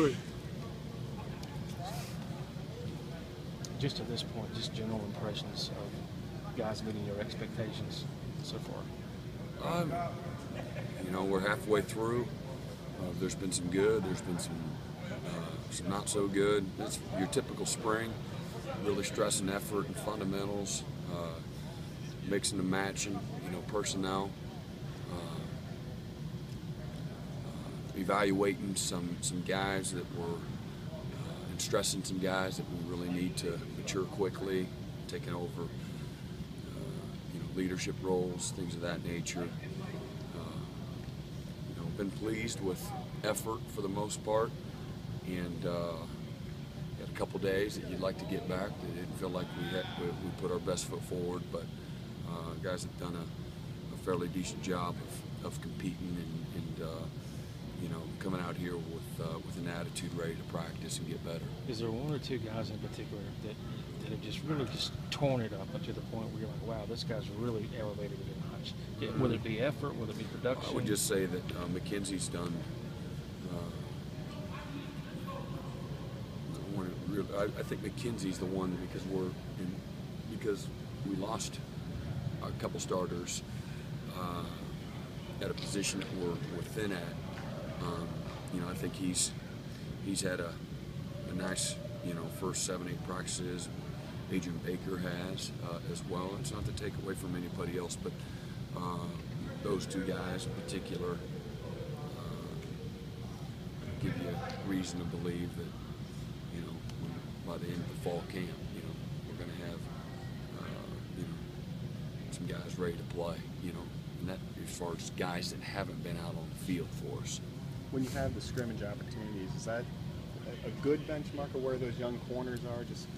would. Just at this point, just general impressions of guys meeting your expectations so far. You know, we're halfway through. There's been some good. There's been some not so good. It's your typical spring, really stressing effort and fundamentals, mixing and matching, you know, personnel, evaluating some guys that were, and stressing some guys that we really need to mature quickly, taking over, you know, leadership roles, things of that nature. You know, been pleased with effort for the most part, and had a couple days that you'd like to get back. It didn't feel like we put our best foot forward, but guys have done a fairly decent job of competing and you know, coming out here with an attitude, ready to practice and get better. Is there one or two guys in particular that have just really just torn it up to the point where you're like, wow, this guy's really elevated it a notch? Whether it be effort, whether it be production? I would just say that McKenzie's done. I think McKenzie's the one because we lost a couple starters at a position that we're thin at. You know, I think he's had a nice, you know, first 7-8 practices. Adrian Baker has as well. It's not to take away from anybody else, but those two guys in particular give you reason to believe that, you know, by the end of the fall camp, you know, we're going to have, you know, some guys ready to play, you know, and that as far as guys that haven't been out on the field for us. When you have the scrimmage opportunities, is that a good benchmark of where those young corners are? Just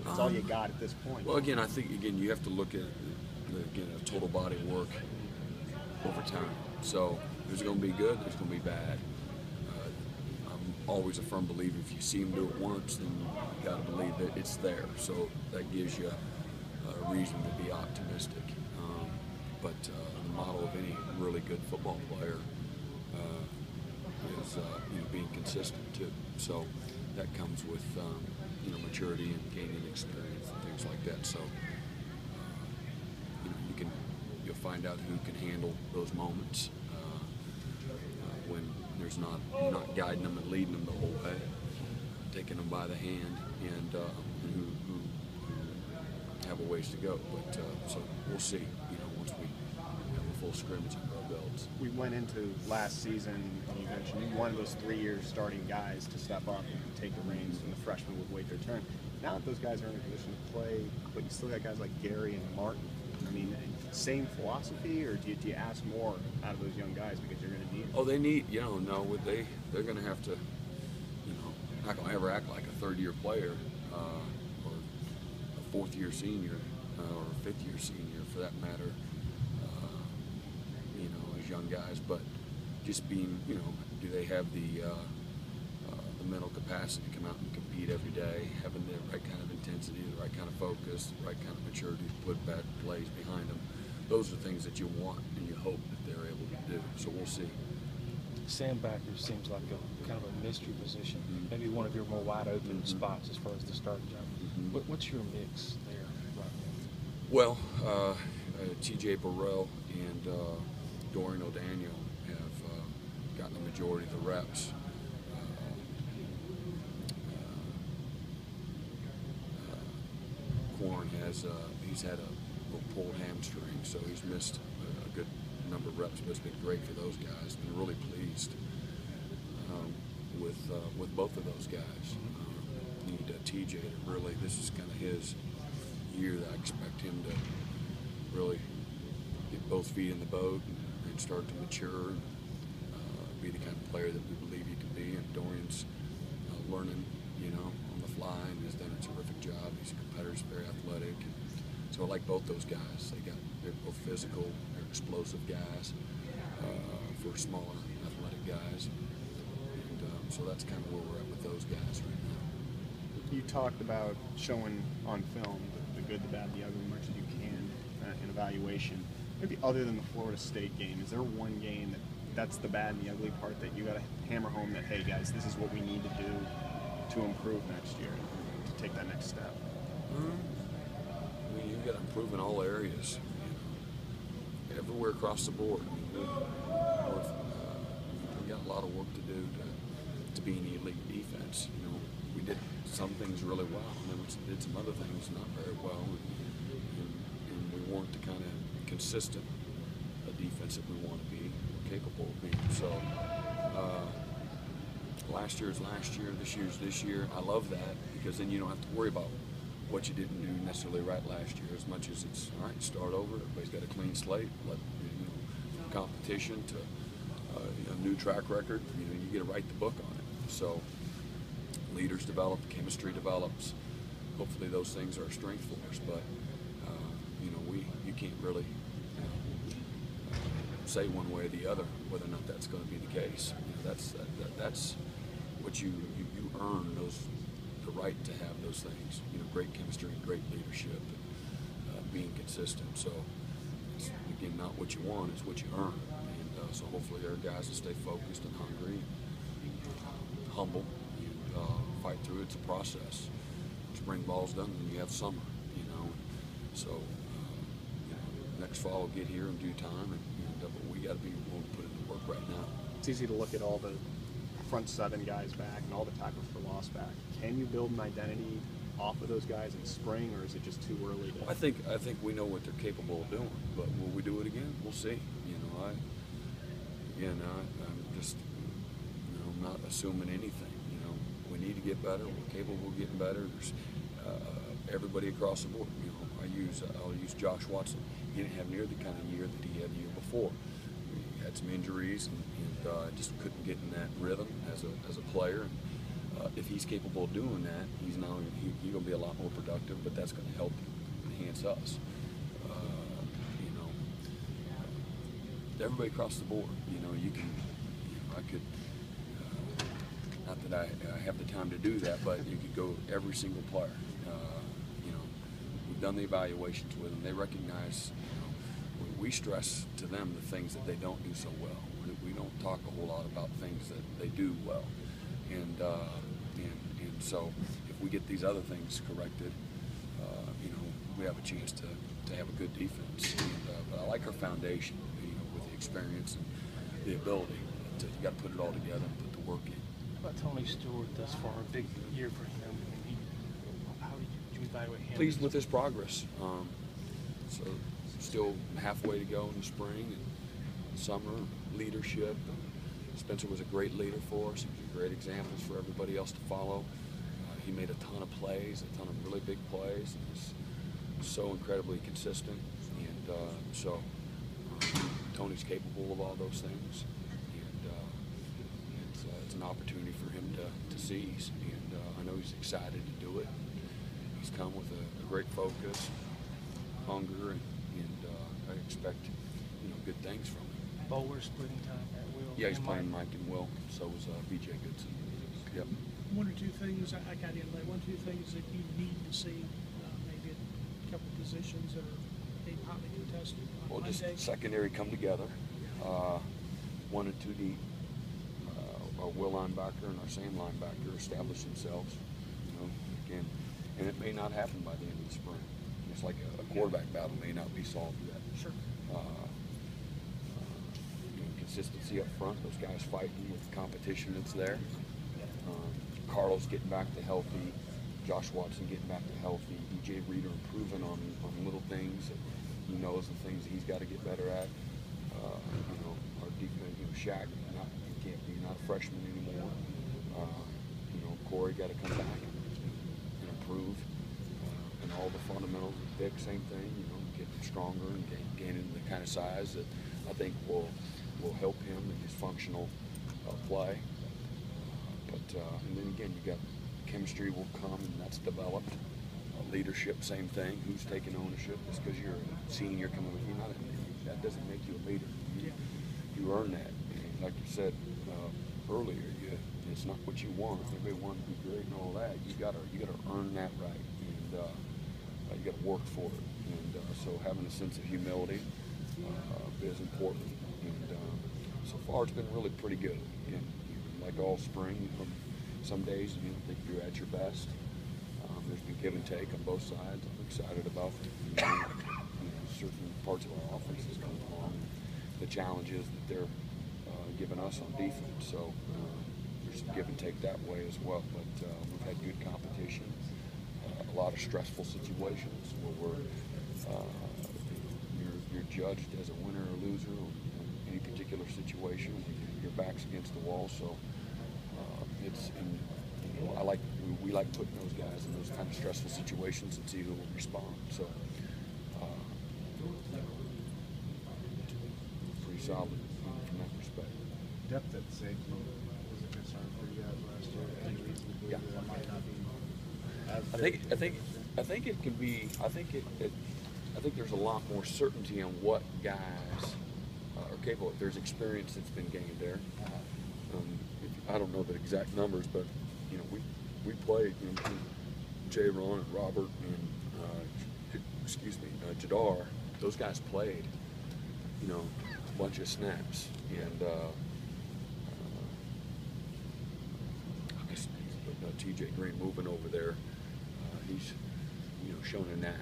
it's all you got at this point. Well, again, I think you have to look at a total body of work over time. So there's going to be good, there's going to be bad. I'm always a firm believer if you see them do it once, then you got to believe that it's there. So that gives you a reason to be optimistic. But the model of any really good football player is you know, being consistent too. So that comes with you know, maturity and gaining experience and things like that. So you know, you'll find out who can handle those moments when there's you're not guiding them and leading them the whole way, taking them by the hand, and who have a ways to go. But so we'll see. You know, once we have a full scrimmage under our belts. We went into last season, and you mentioned you wanted those 3-year starting guys to step up and take the reins, and the freshmen would wait their turn. Now that those guys are in a position to play, but you still got guys like Gary and Martin. I mean, same philosophy, or do you ask more out of those young guys because you're going to need them? Oh, they need, you know, no, they're going to have to, you know, not going to ever act like a 3rd-year player or a 4th-year senior or a 5th-year senior for that matter, you know, as young guys. But just being, you know, do they have the mental capacity to come out and compete every day, having the right kind of intensity, the right kind of focus, the right kind of maturity to put bad plays behind them. Those are things that you want and you hope that they're able to do. So we'll see. Sam Backer seems like a kind of a mystery position. Maybe one of your more wide open spots as far as the starting job. What's your mix there right now? Well, TJ Burrell and Dorian O'Daniel have gotten the majority of the reps. Corn he's had a little pulled hamstring, so he's missed a good number of reps, but it's been great for those guys. Been really pleased with both of those guys. Need TJ to really, this is kind of his year that I expect him to really get both feet in the boat and start to mature and be the kind of player that we believe he can be. And Dorian's learning, you know, on the fly and has done a terrific job. He's a competitor, he's very athletic. And so I like both those guys. They're both physical, they're explosive guys for smaller athletic guys. And so that's kind of where we're at with those guys right now. You talked about showing on film the good, the bad, the ugly, as much as you can in evaluation. Maybe other than the Florida State game, is there one game that that's the bad and the ugly part, that you got to hammer home that, hey guys, this is what we need to do to improve next year, to take that next step? I mean, you've got to improve in all areas, everywhere across the board. We got a lot of work to do to be an elite defense. We did some things really well, and then we did some other things not very well, and we weren't the kind of consistent defense that we want to be capable of being. So last year is last year, this year is this year. I love that, because then you don't have to worry about what you didn't do necessarily right last year, as much as it's all right, start over, everybody's got a clean slate, let competition to a new track record, you get to write the book on it. So leaders develop, chemistry develops. Hopefully those things are a strength for us, but you can't really say one way or the other whether or not that's going to be the case. That's what you earn, the right to have those things. Great chemistry, great leadership, and being consistent. So it's, again, not what you want, it's what you earn. And so hopefully our guys will stay focused and hungry, humble, and fight through it. It's a process. Spring ball's done, and you have summer. So next fall will get here in due time, and but we got to be willing to put in the work right now. It's easy to look at all the front seven guys back and all the tackles for loss back. Can you build an identity off of those guys in spring, or is it just too early to... I think we know what they're capable of doing, but will we do it again? We'll see. I'm just not assuming anything. We need to get better. We're capable of getting better. There's everybody across the board. I'll use Josh Watson. He didn't have near the kind of year that he had the year before. He had some injuries and just couldn't get in that rhythm as a player. And, if he's capable of doing that, he's going to be a lot more productive, but that's going to help enhance us. Everybody across the board. I could. Not that I have the time to do that, but you could go every single player. We've done the evaluations with them. They recognize. We stress to them the things that they don't do so well. We don't talk a whole lot about things that they do well, and so if we get these other things corrected, we have a chance to have a good defense. But I like our foundation, with the experience and the ability. You got to put it all together and put the work in. How about Tony Stewart thus far? A big year for him. How did you evaluate him? Pleased with his progress. So still halfway to go in the spring and summer leadership. Spencer was a great leader for us. He was a great example for everybody else to follow. He made a ton of plays, a ton of really big plays. He was so incredibly consistent, and so Tony's capable of all those things, and it's an opportunity for him to seize. And I know he's excited to do it. He's come with a great focus, hunger, and I expect good things from him. Bowler splitting time at will. Yeah, he's playing Mike and Will. So was B.J. Goodson. Yep. One or two things I got in there. One or two things that you need to see, maybe a couple of positions that are being hotly contested. Well, just secondary come together, 1 and 2 deep. Our Will linebacker and our Sam linebacker establish themselves. Again, and it may not happen by the end of the spring. It's like a quarterback battle may not be solved yet. Sure. Consistency up front, those guys fighting with the competition that's there. Carlos getting back to healthy, Josh Watson getting back to healthy, DJ Reader improving on little things that he knows the things that he's got to get better at. Our defense, Shaq, you're not a freshman anymore. Corey got to come back and improve. And all the fundamentals of Vic, same thing, getting stronger and gaining the kind of size that I think will help him in his functional play. And then again, you got chemistry will come, and that's developed. Leadership, same thing. Who's taking ownership? Just because you're a senior coming with you, that doesn't make you a leader. You earn that. And like you said earlier, it's not what you want. Everybody wants to be great and all that. You gotta earn that right, and you gotta work for it. And so having a sense of humility is important. And so far it's been really pretty good. And like all spring, some days you don't think you're at your best. There's been give and take on both sides. I'm excited about certain parts of our offense is coming along, the challenges that they're giving us on defense. So there's some give and take that way as well. But we've had good competition, a lot of stressful situations where you're judged as a winner or loser in any particular situation. Your back's against the wall. So we like putting those guys in those kind of stressful situations and see who will respond. So pretty solid from that respect. Depth at safety was a concern for you guys last year. Any reason to believe that might not be as I think it can be. I think there's a lot more certainty on what guys are capable of. There's experience that's been gained there. I don't know the exact numbers, but we played Jay Ron and Robert and Jadar. Those guys played a bunch of snaps, and TJ Green moving over there. He's shown a knack.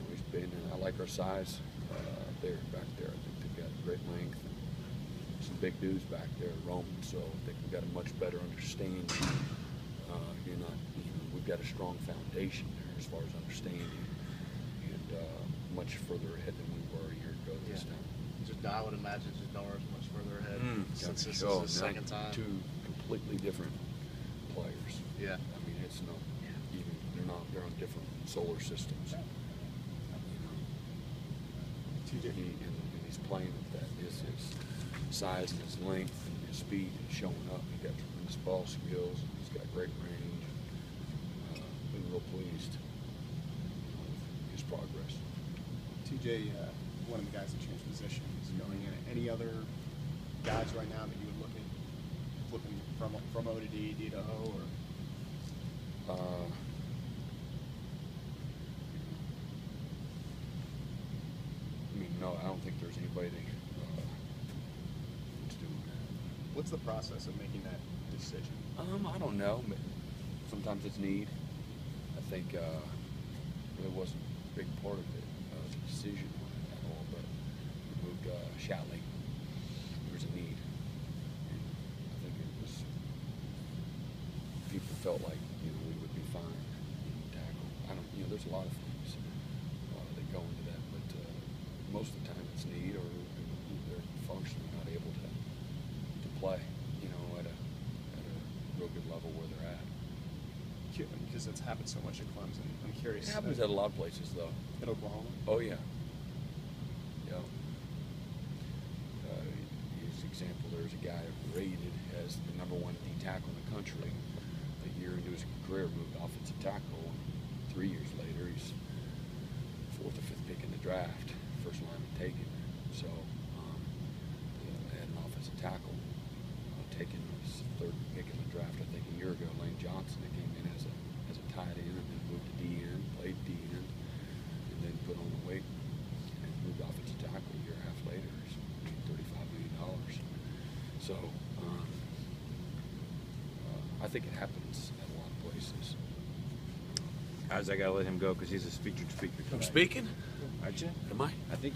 He's been, and I like our size back there. I think they've got great length and some big dudes back there roaming. So I think we've got a much better understanding. We've got a strong foundation there as far as understanding, and much further ahead than we were a year ago this time. I would imagine Jadar is much further ahead since this is his second time. Two completely different players. Yeah. I mean, it's no, even they're on different solar systems. TJ. And he's playing with that. His size and his length and his speed is showing up. He's got tremendous ball skills. He's got great range. Been real pleased with his progress. TJ, one of the guys that changed positions going in. Any other guys right now that you would look at flipping from O to D, D to O, or? No, I don't think there's anybody that's doing that. What's the process of making that decision? I don't know, but sometimes it's need. I think it wasn't a big part of it, the decision at all, but we moved Shatley. There's a need. And I think it was, people felt like, we would be fine in tackle. There's a lot of things that go into that, but most of the time it's need, or they're functionally not able to play, at a real good level where they're at. Because it's happened so much at Clemson. I'm curious. It happens at a lot of places, though. At Oklahoma? Oh, yeah. Yeah. As an example, there's a guy rated as the #1 D tackle in the country. A year into his career, moved offensive tackle. 3 years later, he's 4th or 5th pick in the draft, first lineman taken. So, they had an offensive tackle taken as 3rd pick in the draft, I think, a year ago. Lane Johnson, that came in as a tight end, and then moved to D end, played D end, and then put on the weight and moved offensive tackle a year and a half later. He's made $35 million. So, I think it happens at a lot of places. Guys, I gotta let him go because he's a featured speaker tonight. I'm speaking? Aren't you? Am I? I think